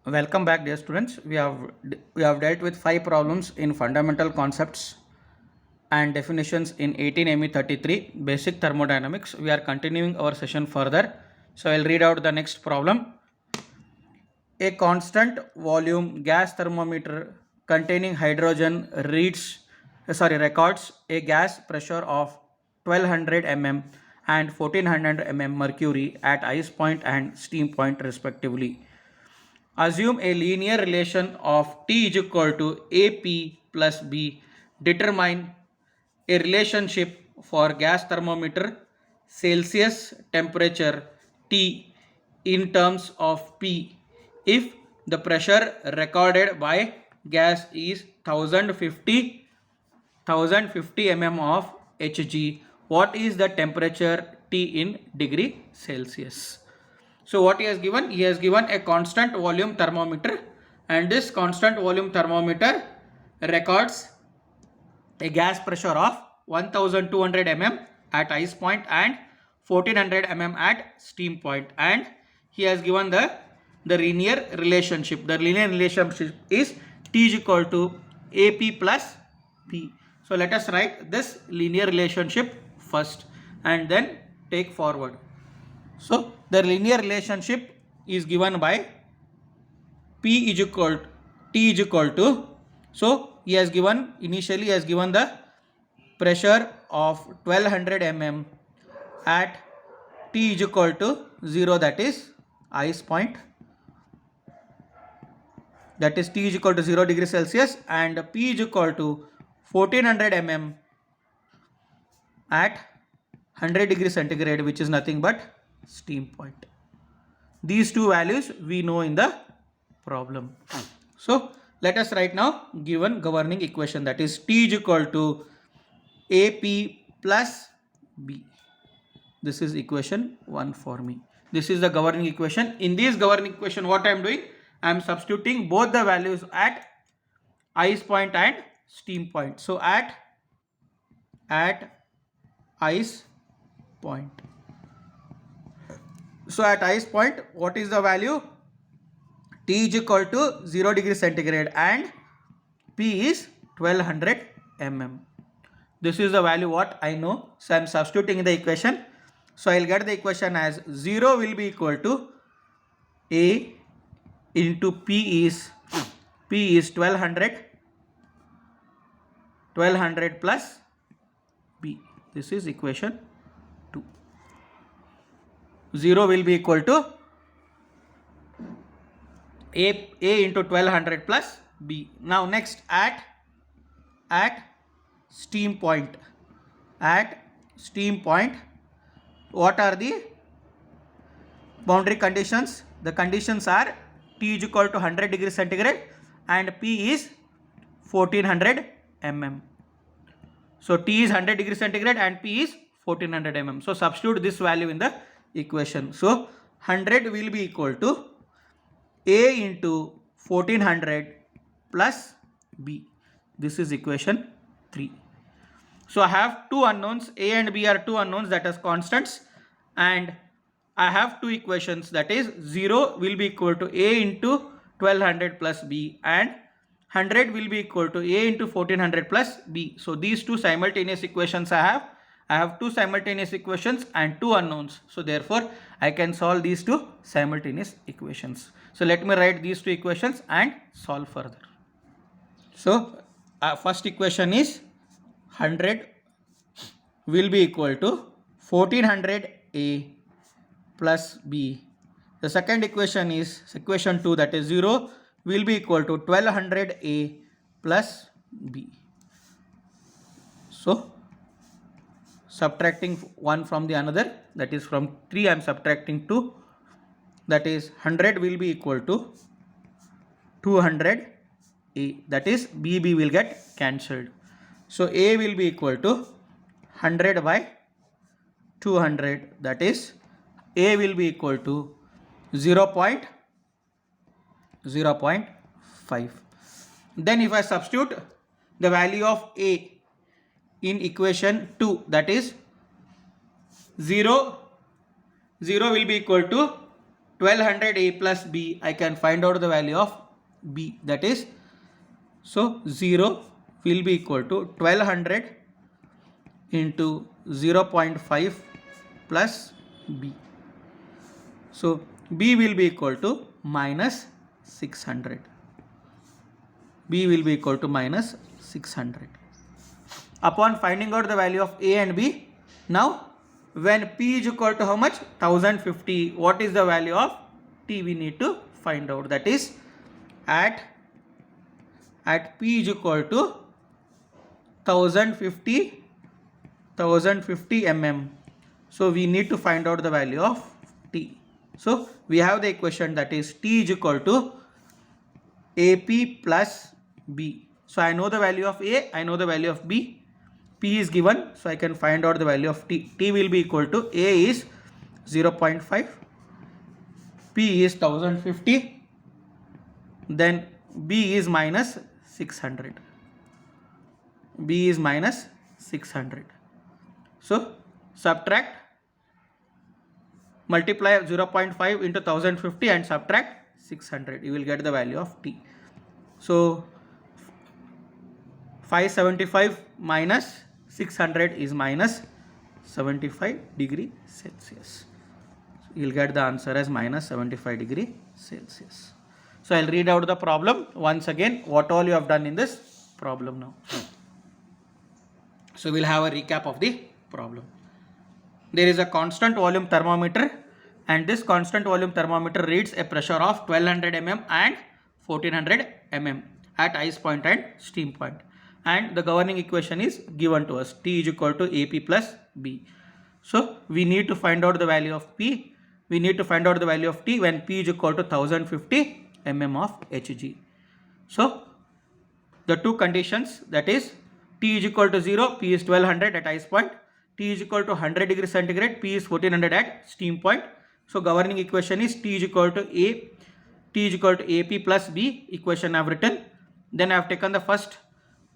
Welcome back, dear students. We have dealt with 5 problems in fundamental concepts and definitions in 18 ME 33 basic thermodynamics. We are continuing our session further. So I'll read out the next problem. A constant volume gas thermometer containing hydrogen records a gas pressure of 1200 mm and 1400 mm mercury at ice point and steam point respectively. Assume a linear relation of T is equal to AP plus B. Determine a relationship for gas thermometer Celsius temperature T in terms of P if the pressure recorded by gas is 1050 mm of Hg. What is the temperature T in degree Celsius? So what he has given? He has given a constant volume thermometer, and this constant volume thermometer records a gas pressure of 1200 mm at ice point and 1400 mm at steam point, and he has given the linear relationship. The linear relationship is T is equal to AP plus P. So let us write this linear relationship first and then take forward. So the linear relationship is given by P is equal to T is equal to, so he has given the pressure of 1200 mm at T is equal to 0, that is ice point, that is T is equal to 0 degree Celsius, and P is equal to 1400 mm at 100 degree centigrade, which is nothing but steam point. These two values we know in the problem. So let us write now given governing equation, that is T is equal to AP plus B. This is equation 1 for me. This is the governing equation. In this governing equation, what I am doing? I am substituting both the values at ice point and steam point. So at ice point. So at ice point, what is the value? T is equal to 0 degree centigrade and P is 1200 mm. This is the value what I know. So I am substituting in the equation. So I will get the equation as 0 will be equal to A into P is 1200 plus B. This is equation 2. 0 will be equal to A into 1200 plus B. Now next at steam point. At steam point, what are the boundary conditions? The conditions are T is equal to 100 degree centigrade and P is 1400 mm. So T is 100 degree centigrade and P is 1400 mm. So substitute this value in the equation. So 100 will be equal to A into 1400 plus B. This is equation 3. So I have two unknowns, A and B are two unknowns, that is constants, and I have two equations, that is 0 will be equal to A into 1200 plus B and 100 will be equal to A into 1400 plus B. So these two simultaneous equations I have two simultaneous equations and two unknowns. So therefore I can solve these two simultaneous equations. So let me write these two equations and solve further. So first equation is 100 will be equal to 1400 A plus B. The second equation is equation 2, that is 0 will be equal to 1200 A plus B. So subtracting one from the another, that is from 3 I am subtracting 2, that is 100 will be equal to 200 A, that is BB will get cancelled. So A will be equal to 100 by 200, that is A will be equal to 0.5. Then if I substitute the value of A in equation 2, that is 0 will be equal to 1200 A plus B, I can find out the value of B. That is, so 0 will be equal to 1200 into 0.5 plus B. So B will be equal to minus 600. B will be equal to minus 600. Upon finding out the value of A and B, now when P is equal to how much? 1050. What is the value of T? We need to find out. That is, at P is equal to 1050 mm. So we need to find out the value of T. So we have the equation, that is T is equal to AP plus B. So I know the value of A, I know the value of B. P is given, so I can find out the value of T. T will be equal to A is 0.5, P is 1050, then B is minus 600. B is minus 600. So subtract, multiply 0.5 into 1050 and subtract 600. You will get the value of T. So 575 minus 600 is minus 75 degree Celsius. So you will get the answer as minus 75 degree Celsius. So I'll read out the problem once again, what all you have done in this problem now. So we'll have a recap of the problem. There is a constant volume thermometer, and this constant volume thermometer reads a pressure of 1200 mm and 1400 mm at ice point and steam point. And the governing equation is given to us, T is equal to AP plus B. So we need to find out the value of P. We need to find out the value of T when P is equal to 1050 mm of Hg. So the two conditions, that is T is equal to 0, P is 1200 at ice point, T is equal to 100 degrees centigrade, P is 1400 at steam point. So governing equation is T is equal to A, T is equal to AP plus B, equation I have written. Then I have taken the first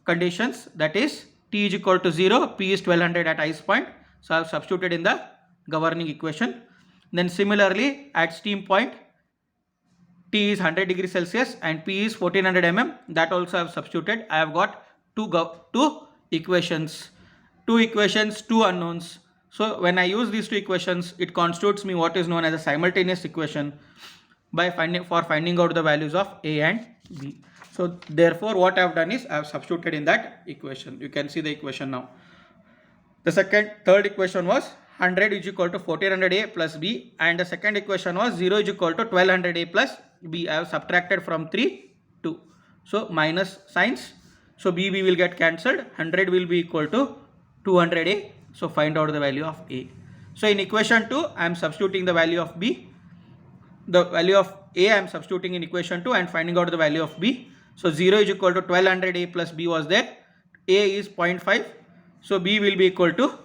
conditions, that is T is equal to 0, P is 1200 at ice point. So I have substituted in the governing equation. Then similarly at steam point, T is 100 degrees Celsius and P is 1400 mm. That also I have substituted. I have got two equations, two unknowns. So when I use these two equations, it constitutes me what is known as a simultaneous equation by finding out the values of A and B. So therefore what I have done is I have substituted in that equation. You can see the equation now. The third equation was 100 is equal to 1400 A plus B, and the second equation was 0 is equal to 1200 A plus B. I have subtracted from 3, 2. So minus signs. So B will get cancelled. 100 will be equal to 200 A. So find out the value of A. So in equation 2, I am substituting the value of B. The value of A I am substituting in equation 2 and finding out the value of B. So 0 is equal to 1200 A plus B was there. A is 0.5. So B will be equal to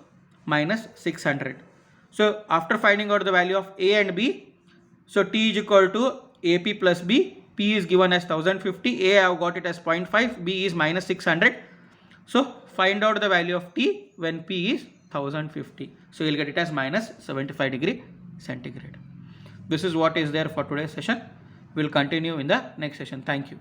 minus 600. So after finding out the value of A and B, so T is equal to AP plus B. P is given as 1050. A I have got it as 0.5. B is minus 600. So find out the value of T when P is 1050. So you will get it as minus 75 degree centigrade. This is what is there for today's session. We will continue in the next session. Thank you.